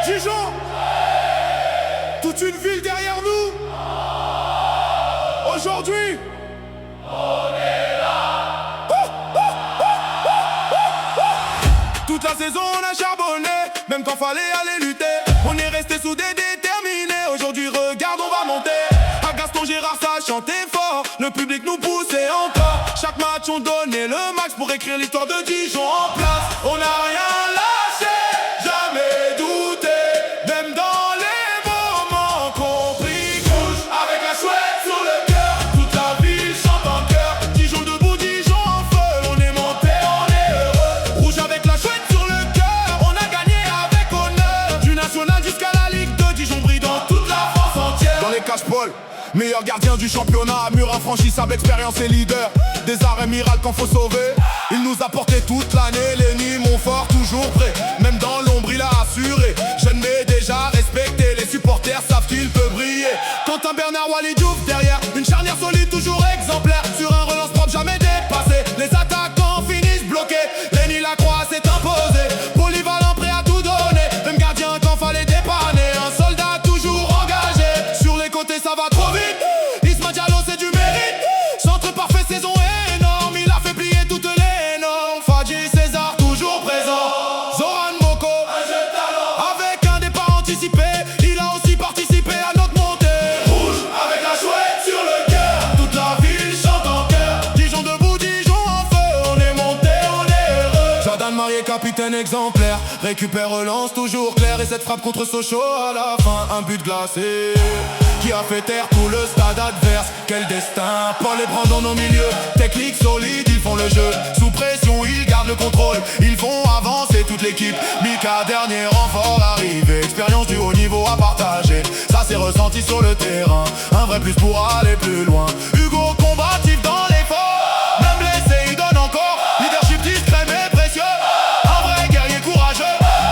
Dijon, toute une ville derrière nous. Aujourd'hui, toute la saison on a charbonné, même quand fallait aller lutter. On est resté soudés, déterminés. Aujourd'hui regarde on va monter. À Gaston Gérard ça chantait fort, le public nous poussait encore. Chaque match on donnait le max pour écrire l'histoire de Dijon en place. On n'a rien lâché, jamais douté, même dans les moments compliqués. Rouge avec la chouette sur le cœur, toute la ville chante en chœur. Dijon debout, Dijon en feu, on est monté, on est heureux. Rouge avec la chouette sur le cœur, on a gagné avec honneur. Du national jusqu'à la Ligue 2, Dijon brille dans toute la France entière. Dans les cache-paul, meilleur gardien du championnat, mur infranchissable, expérience et leader. Des arrêts miracles quand faut sauver. Il nous a porté toute l'année, les nuits Montfort toujours prêt. Même dans l'ombre il a assuré. Jeune mais déjà respecté, les supporters savent qu'il peut briller. Quentin Bernard, Walid Diouf derrière, une charnière solide toujours exemplaire. Sur un relance propre jamais dépassé, les attaquants finissent bloqués. Lenny Lacroix s'est imposé, polyvalent prêt à tout donner. Même gardien quand fallait dépanner, un soldat toujours engagé. Sur les côtés ça va trop vite, Isma Diallo c'est du mérite. Centre parfait, saison énorme, il a fait plier toutes les normes. Fadji César toujours présent, Zoran Moko, un jeune talent. Avec un départ anticipé, il a aussi participé à notre montée. Rouge avec la chouette sur le cœur, toute la ville chante en chœur. Dijon debout, Dijon en feu, on est monté, on est heureux. Jordan Marié, capitaine exemplaire, récupère, relance toujours clair. Et cette frappe contre Sochaux à la fin, un but glacé qui a fait taire tout le stade adverse. Quel destin, Paul et Brandon au milieu. Technique solide, ils font le jeu. Sous pression, ils gardent le contrôle. Ils font avancer toute l'équipe. Mika, dernier renfort arrivé. Expérience du haut niveau à partager. Ça s'est ressenti sur le terrain. Un vrai plus pour aller plus loin. Hugo combatif dans l'effort. Même blessé, il donne encore. Leadership discret mais précieux. Un vrai guerrier courageux.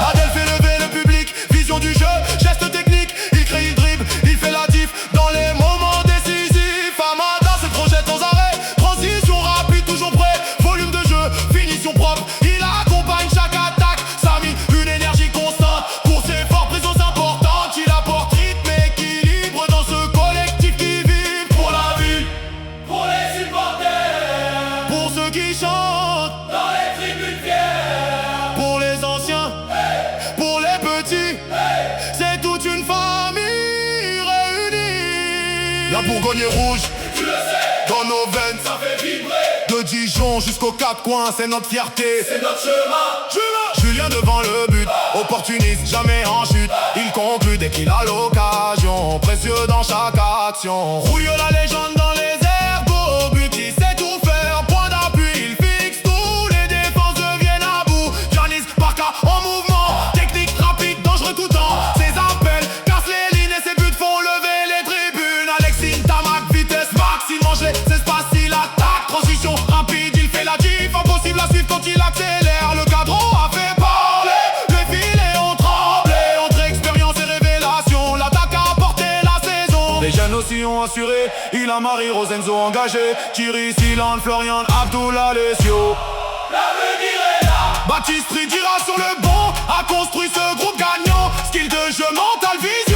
Adèle fait lever le public. Vision du jeu, geste technique. Il crée, il dribble, il fait la diff dans les moments décisifs. Amada se projette sans arrêt. Transition rapide, toujours prêt. Volume de jeu, finition propre. Il accompagne chaque attaque. Samy, une énergie constante. Pour ses fortes présences importantes. Il apporte rythme et équilibre dans ce collectif qui vit pour la ville, pour les supporters, pour ceux qui chantent dans les tribunes fières, pour les anciens, pour les petits. C'est toute une famille réunie. La Bourgogne est rouge, tu le sais, dans nos veines, ça fait vibrer. De Dijon jusqu'aux quatre coins, c'est notre fierté, c'est notre chemin. Julien devant le but, opportuniste, jamais en chute. Il conclut dès qu'il a l'occasion, précieux dans chaque action. Rouille la légende dans les airs, beau but, il sait tout faire. Point d'appui, il fixe tout, les défenses deviennent à bout. Janis, Barca en mouvement, technique rapide, dangereux tout temps. Ses appels cassent les lignes et ses buts font lever les tribunes. Alexis, Tamac, vitesse max, il mange les espaces, il attaque. Transition rapide, il fait la diff, impossible à suivre quand il accélère. Le cadran a fait parler, les filets ont tremblé. Entre expérience et révélation, l'attaque a porté la saison. Les jeunes aussi ont assuré, il a Marie Rosenzo engagé. Thierry, Silan, Florian, Abdullah, Alessio. L'avenir est là. Baptiste Ridira sur le banc a construit ce groupe gagnant. Skill de jeu, mental, vision.